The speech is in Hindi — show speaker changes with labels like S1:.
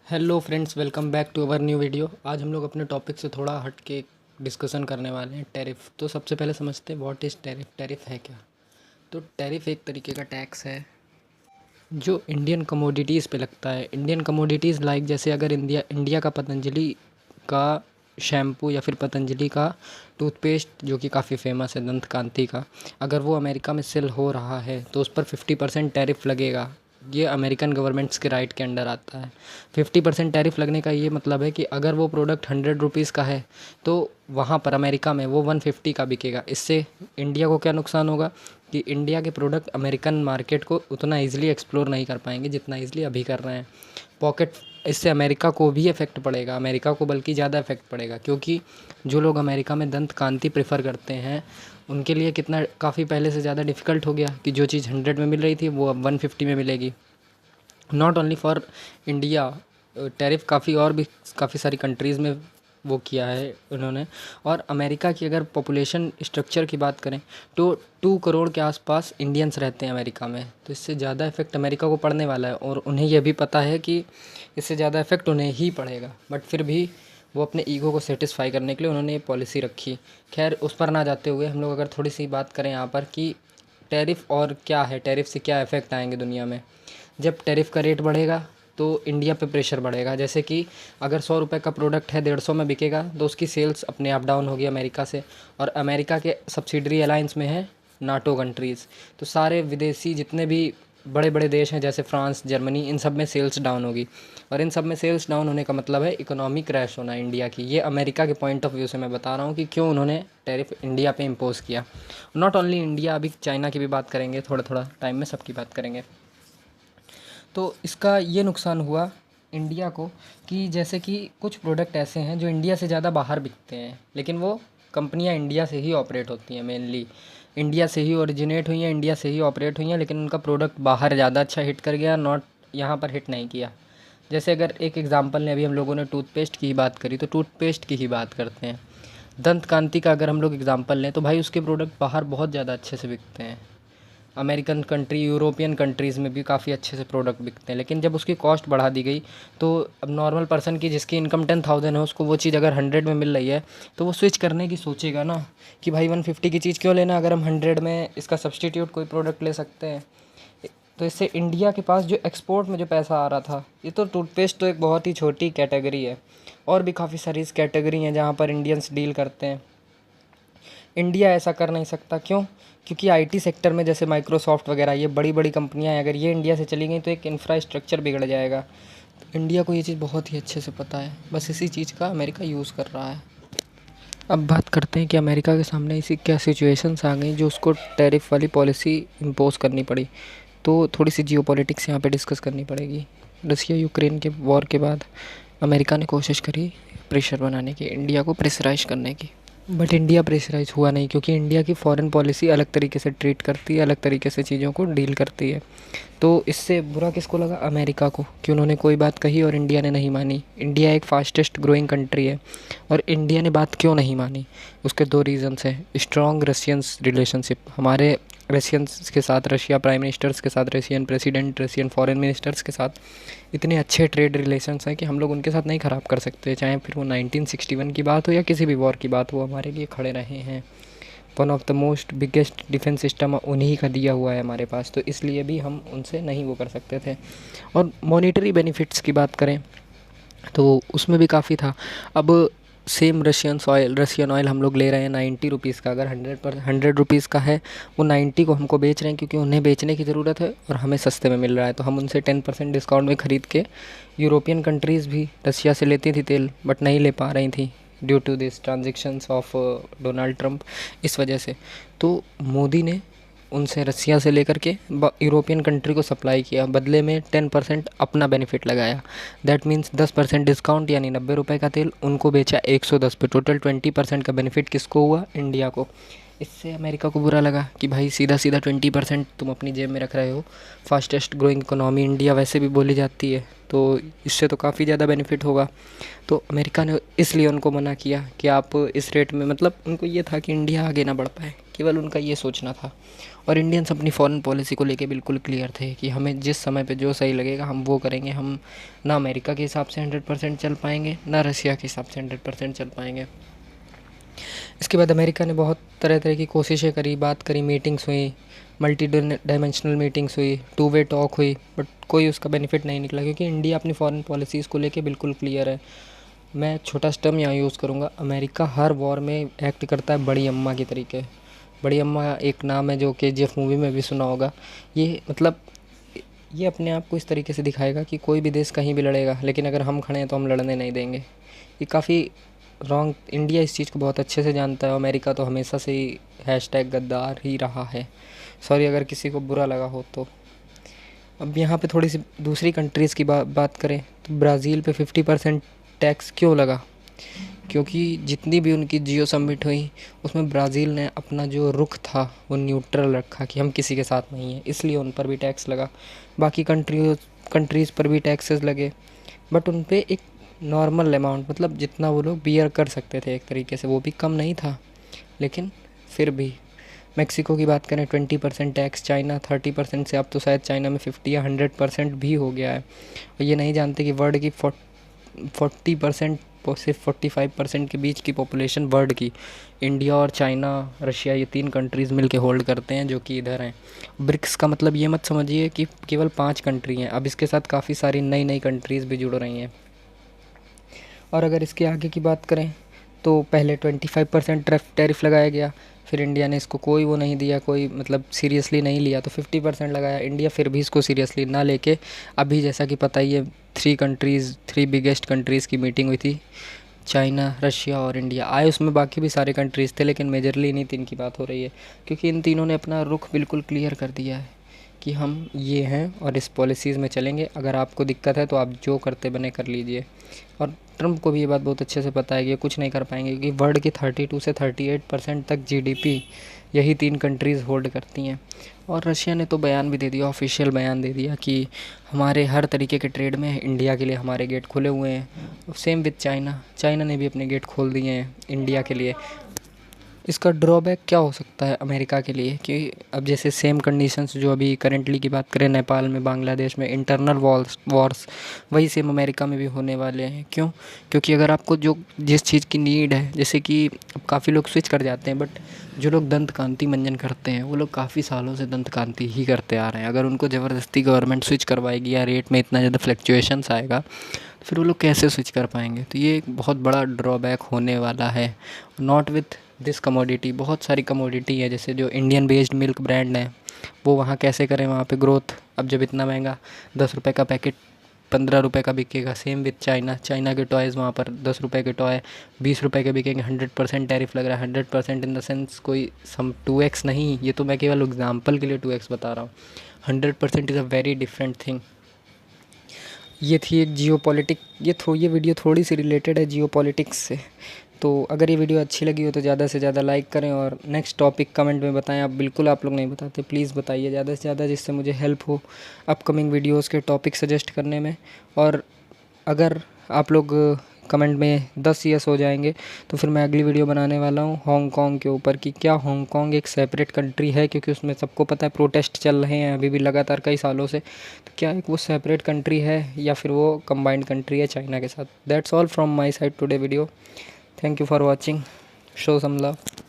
S1: Hello friends, welcome back to our new video. आज हम लोग अपने टॉपिक से थोड़ा हट के डिस्कशन करने वाले हैं टैरिफ। तो सबसे पहले समझते हैं व्हाट इज़ टैरिफ। टैरिफ है क्या? तो टैरिफ एक तरीके का टैक्स है जो इंडियन कमोडिटीज़ पे लगता है। इंडियन कमोडिटीज़ लाइक जैसे अगर इंडिया का पतंजलि का शैम्पू या फिर पतंजलि का टूथपेस्ट जो कि काफ़ी फेमस है दंत कांति का, अगर वो अमेरिका में सेल हो रहा है तो उस पर 50% टैरिफ लगेगा। ये अमेरिकन गवर्नमेंट्स के राइट के अंडर आता है। 50% टैरिफ लगने का ये मतलब है कि अगर वो प्रोडक्ट 100 रुपीज़ का है तो वहाँ पर अमेरिका में वो 150 का बिकेगा। इससे इंडिया को क्या नुकसान होगा कि इंडिया के प्रोडक्ट अमेरिकन मार्केट को उतना ईज़िली एक्सप्लोर नहीं कर पाएंगे जितना ईज़िली अभी कर रहे हैं। पॉकेट इससे अमेरिका को भी इफ़ेक्ट पड़ेगा, अमेरिका को बल्कि ज़्यादा इफ़ेक्ट पड़ेगा, क्योंकि जो लोग अमेरिका में दंत कांति प्रेफर करते हैं उनके लिए कितना काफ़ी पहले से ज़्यादा डिफ़िकल्ट हो गया कि जो चीज़ 100 में मिल रही थी वो अब 150 में मिलेगी। Not only for India, tariff काफ़ी सारी कंट्रीज़ में वो किया है उन्होंने। और अमेरिका की अगर पॉपुलेशन स्ट्रक्चर की बात करें तो 2 करोड़ के आसपास इंडियंस रहते हैं अमेरिका में, तो इससे ज़्यादा इफ़ेक्ट अमेरिका को पड़ने वाला है और उन्हें यह भी पता है कि इससे ज़्यादा इफ़ेक्ट उन्हें ही पड़ेगा। बट फिर भी वो अपने ईगो को सेटिस्फाई करने के लिए उन्होंने ये पॉलिसी रखी। खैर, उस पर ना जाते हुए हम लोग अगर थोड़ी सी बात करें यहाँ पर कि टैरिफ और क्या है, टैरिफ से क्या इफ़ेक्ट आएंगे दुनिया में। जब टैरिफ का रेट बढ़ेगा तो इंडिया पे प्रेशर बढ़ेगा। जैसे कि अगर 100 रुपये का प्रोडक्ट है 150 में बिकेगा तो उसकी सेल्स अपने आप डाउन होगी अमेरिका से। और अमेरिका के सब्सिडरी अलायंस में है नाटो कंट्रीज़, तो सारे विदेशी जितने भी बड़े बड़े देश हैं जैसे फ्रांस, जर्मनी, इन सब में सेल्स डाउन होगी। और इन सब में सेल्स डाउन होने का मतलब है इकोनॉमी क्रैश होना इंडिया की। ये अमेरिका के पॉइंट ऑफ व्यू से मैं बता रहा हूँ कि क्यों उन्होंने टैरिफ इंडिया पे इम्पोज़ किया। नॉट ओनली इंडिया, अभी चाइना की भी बात करेंगे, थोड़ा थोड़ा टाइम में सबकी बात करेंगे। तो इसका ये नुकसान हुआ इंडिया को कि जैसे कि कुछ प्रोडक्ट ऐसे हैं जो इंडिया से ज़्यादा बाहर बिकते हैं, लेकिन वो कंपनियां इंडिया से ही ऑपरेट होती हैं, मेनली इंडिया से ही ओरिजिनेट हुई हैं, इंडिया से ही ऑपरेट हुई हैं, लेकिन उनका प्रोडक्ट बाहर ज़्यादा अच्छा हिट कर गया, नॉट यहाँ पर हिट नहीं किया। जैसे अगर एक एग्ज़ाम्पल ने, अभी हम लोगों ने टूथपेस्ट की ही बात करी तो टूथपेस्ट की ही बात करते हैं। दंत कांति का अगर हम लोग एग्ज़ाम्पल लें तो भाई उसके प्रोडक्ट बाहर बहुत ज़्यादा अच्छे से बिकते हैं। अमेरिकन कंट्री, यूरोपियन कंट्रीज़ में भी काफ़ी अच्छे से प्रोडक्ट बिकते हैं। लेकिन जब उसकी कॉस्ट बढ़ा दी गई तो अब नॉर्मल पर्सन की जिसकी इनकम 10,000 है उसको वो चीज़ अगर 100 में मिल रही है तो वो स्विच करने की सोचेगा ना कि भाई 150 की चीज़ क्यों लेना अगर हम 100 में इसका सब्सटीट्यूट कोई प्रोडक्ट ले सकते हैं। तो इससे इंडिया के पास जो एक्सपोर्ट में जो पैसा आ रहा था, ये तो टूथपेस्ट तो एक बहुत ही छोटी कैटेगरी है, और भी काफ़ी सारी इस कैटेगरी हैं जहाँ पर इंडियंस डील करते हैं। इंडिया ऐसा कर नहीं सकता, क्यों? क्योंकि आईटी सेक्टर में जैसे माइक्रोसॉफ्ट वगैरह ये बड़ी बड़ी कंपनियां हैं, अगर ये इंडिया से चली गई तो एक इंफ्रास्ट्रक्चर बिगड़ जाएगा। तो इंडिया को ये चीज़ बहुत ही अच्छे से पता है, बस इसी चीज़ का अमेरिका यूज़ कर रहा है। अब बात करते हैं कि अमेरिका के सामने ऐसी क्या सिचुएशंस आ गई जो उसको टैरिफ वाली पॉलिसी इम्पोज करनी पड़ी। तो थोड़ी सी जियोपॉलिटिक्स यहाँ पे डिस्कस करनी पड़ेगी। रसिया यूक्रेन के वॉर के बाद अमेरिका ने कोशिश करी प्रेशर बनाने की, इंडिया को प्रेशराइज करने की, बट इंडिया प्रेशराइज हुआ नहीं, क्योंकि इंडिया की फॉरेन पॉलिसी अलग तरीके से ट्रीट करती है, अलग तरीके से चीज़ों को डील करती है। तो इससे बुरा किसको लगा? अमेरिका को, कि उन्होंने कोई बात कही और इंडिया ने नहीं मानी। इंडिया एक फास्टेस्ट ग्रोइंग कंट्री है और इंडिया ने बात क्यों नहीं मानी? उसके 2 रीज़न्स हैं। स्ट्रॉन्ग रशियंस रिलेशनशिप, हमारे रशियंस के साथ, रशिया प्राइम मिनिस्टर्स के साथ, Russian president, Russian foreign ministers के साथ इतने अच्छे ट्रेड रिलेशंस हैं कि हम लोग उनके साथ नहीं ख़राब कर सकते। चाहे फिर वो 1961 की बात हो या किसी भी वॉर की बात हो, हमारे लिए खड़े रहे हैं। One of the most biggest defence system उन्हीं का दिया हुआ है हमारे पास, तो इसलिए भी हम उनसे नहीं वो कर सकते थे। और मॉनेटरी बेनिफिट्स की बात करें तो उसमें भी काफ़ी था। अब सेम रशियन ऑयल हम लोग ले रहे हैं 90 रुपीज़ का, अगर 100 रुपीज़ का है वो 90 को हमको बेच रहे हैं क्योंकि उन्हें बेचने की ज़रूरत है और हमें सस्ते में मिल रहा है, तो हम उनसे 10% डिस्काउंट में ख़रीद के, यूरोपियन कंट्रीज़ भी रशिया से लेती थी तेल बट नहीं ले पा रही थी due to this transactions of Donald Trump, इस वजह से। तो मोदी ने उनसे रसिया से लेकर के यूरोपियन कंट्री को सप्लाई किया, बदले में 10% अपना बेनिफिट लगाया। दैट मीन्स 10% डिस्काउंट, यानी 90 रुपये का तेल उनको बेचा 110 पे। टोटल 20% का बेनिफिट किसको हुआ? इंडिया को। इससे अमेरिका को बुरा लगा कि भाई सीधा सीधा 20% तुम अपनी जेब में रख रहे हो। फास्टेस्ट ग्रोइंग इकोनॉमी इंडिया वैसे भी बोली जाती है, तो इससे तो काफ़ी ज़्यादा बेनिफिट होगा। तो अमेरिका ने इसलिए उनको मना किया कि आप इस रेट में, मतलब उनको ये था कि इंडिया आगे ना बढ़ पाए, केवल उनका ये सोचना था। और इंडियंस अपनी फॉरेन पॉलिसी को लेके बिल्कुल क्लियर थे कि हमें जिस समय पे जो सही लगेगा हम वो करेंगे। हम ना अमेरिका के हिसाब से 100% चल पाएंगे, ना रशिया के हिसाब से 100% चल पाएंगे। इसके बाद अमेरिका ने बहुत तरह तरह की कोशिशें करी, बात करी, मीटिंग्स हुई, मल्टी डायमेंशनल मीटिंग्स हुई, टू वे टॉक हुई, बट कोई उसका बेनिफिट नहीं निकला, क्योंकि इंडिया अपनी फॉरेन पॉलिसीज़ को लेके बिल्कुल क्लियर है। मैं छोटा स्टर्म यहाँ यूज़ करूँगा, अमेरिका हर वॉर में एक्ट करता है बड़ी अम्मा की तरीके। बड़ी अम्मा एक नाम है जो KGF मूवी में भी सुना होगा। ये मतलब ये अपने आप को इस तरीके से दिखाएगा कि कोई भी देश कहीं भी लड़ेगा, लेकिन अगर हम खड़े हैं तो हम लड़ने नहीं देंगे। ये काफ़ी रॉन्ग, इंडिया इस चीज़ को बहुत अच्छे से जानता है। अमेरिका तो हमेशा से ही #गद्दार ही रहा है। सॉरी अगर किसी को बुरा लगा हो तो। अब यहाँ पे थोड़ी सी दूसरी कंट्रीज़ की बात करें तो ब्राज़ील पे 50% टैक्स क्यों लगा? क्योंकि जितनी भी उनकी जियो समिट हुई उसमें ब्राज़ील ने अपना जो रुख था वो न्यूट्रल रखा कि हम किसी के साथ नहीं हैं, इसलिए उन पर भी टैक्स लगा। बाकी कंट्रीज़ पर भी टैक्सेस लगे, बट उन पे एक नॉर्मल अमाउंट, मतलब जितना वो लोग बियर कर सकते थे एक तरीके से, वो भी कम नहीं था। लेकिन फिर भी मेक्सिको की बात करें 20% टैक्स, चाइना 30% से अब तो शायद चाइना में 50 या 100% भी हो गया है। और ये नहीं जानते कि वर्ल्ड की 40% से 45% के बीच की पॉपुलेशन वर्ल्ड की इंडिया और चाइना, रशिया, ये 3 कंट्रीज़ मिल के होल्ड करते हैं, जो कि इधर हैं। ब्रिक्स का मतलब ये मत समझिए कि केवल 5 कंट्री हैं, अब इसके साथ काफ़ी सारी नई नई कंट्रीज़ भी जुड़ रही हैं। और अगर इसके आगे की बात करें तो पहले 25% टैरिफ लगाया गया, फिर इंडिया ने इसको कोई वो नहीं दिया, कोई मतलब सीरियसली नहीं लिया, तो 50% लगाया। इंडिया फिर भी इसको सीरियसली ना लेके अभी जैसा कि पता ही है 3 बिगेस्ट कंट्रीज़ की मीटिंग हुई थी, चाइना, रशिया और इंडिया आए। उसमें बाकी भी सारे कंट्रीज़ थे, लेकिन मेजरली इन्हीं 3 की बात हो रही है, क्योंकि इन तीनों ने अपना रुख बिल्कुल क्लियर कर दिया है कि हम ये हैं और इस पॉलिसीज़ में चलेंगे। अगर आपको दिक्कत है तो आप जो करते बने कर लीजिए। और ट्रंप को भी ये बात बहुत अच्छे से पता है कि ये कुछ नहीं कर पाएंगे, क्योंकि वर्ल्ड की 32 से 38% तक GDP यही 3 कंट्रीज़ होल्ड करती हैं। और रशिया ने तो बयान भी दे दिया, ऑफिशियल बयान दे दिया कि हमारे हर तरीके के ट्रेड में इंडिया के लिए हमारे गेट खुले हुए हैं। सेम विद चाइना, चाइना ने भी अपने गेट खोल दिए हैं इंडिया के लिए। इसका ड्रॉबैक क्या हो सकता है अमेरिका के लिए कि अब जैसे सेम कंडीशंस जो अभी करेंटली की बात करें नेपाल में, बांग्लादेश में इंटरनल वॉर्स वही सेम अमेरिका में भी होने वाले हैं। क्यों? क्योंकि अगर आपको जिस चीज़ की नीड है, जैसे कि अब काफ़ी लोग स्विच कर जाते हैं, बट जो लोग दंत कांति मंजन करते हैं वो लोग काफ़ी सालों से दंत कांति ही करते आ रहे हैं। अगर उनको ज़बरदस्ती गवर्नमेंट स्विच करवाएगी या रेट में इतना ज़्यादा फ्लक्चुएशंस आएगा तो फिर वो लोग कैसे स्विच कर पाएंगे? तो ये एक बहुत बड़ा ड्रॉबैक होने वाला है। नॉट विथ दिस कमोडिटी, बहुत सारी कमोडिटी है, जैसे जो इंडियन बेस्ड मिल्क ब्रांड हैं वो वहाँ कैसे करें वहाँ पे ग्रोथ। अब जब इतना महंगा 10 रुपये का पैकेट 15 रुपये का बिकेगा। सेम विथ चाइना, चाइना के टॉयज़ वहाँ पर 10 रुपये के टॉय 20 रुपये के बिकेंगे। 100% टैरिफ लग रहा है। 100% इन द सेंस कोई 2x नहीं, ये तो मैं केवल एग्जाम्पल के लिए 2x बता रहा हूँ। 100% is a very different thing. ये थी एक ये वीडियो थोड़ी सी रिलेटेड है जियोपॉलिटिक्स से। तो अगर ये वीडियो अच्छी लगी हो तो ज़्यादा से ज़्यादा लाइक करें, और नेक्स्ट टॉपिक कमेंट में बताएं। आप लोग नहीं बताते, प्लीज़ बताइए ज़्यादा से ज़्यादा, जिससे मुझे हेल्प हो अपकमिंग वीडियोस के टॉपिक सजेस्ट करने में। और अगर आप लोग कमेंट में 10 यस हो जाएंगे तो फिर मैं अगली वीडियो बनाने वाला हूँ हांगकांग के ऊपर, कि क्या हांगकांग एक सेपरेट कंट्री है, क्योंकि उसमें सबको पता है प्रोटेस्ट चल रहे हैं अभी भी लगातार कई सालों से। तो क्या एक वो सेपरेट कंट्री है या फिर वो कंबाइंड कंट्री है चाइना के साथ? That's all from my side today video. Thank you for watching. Show some love.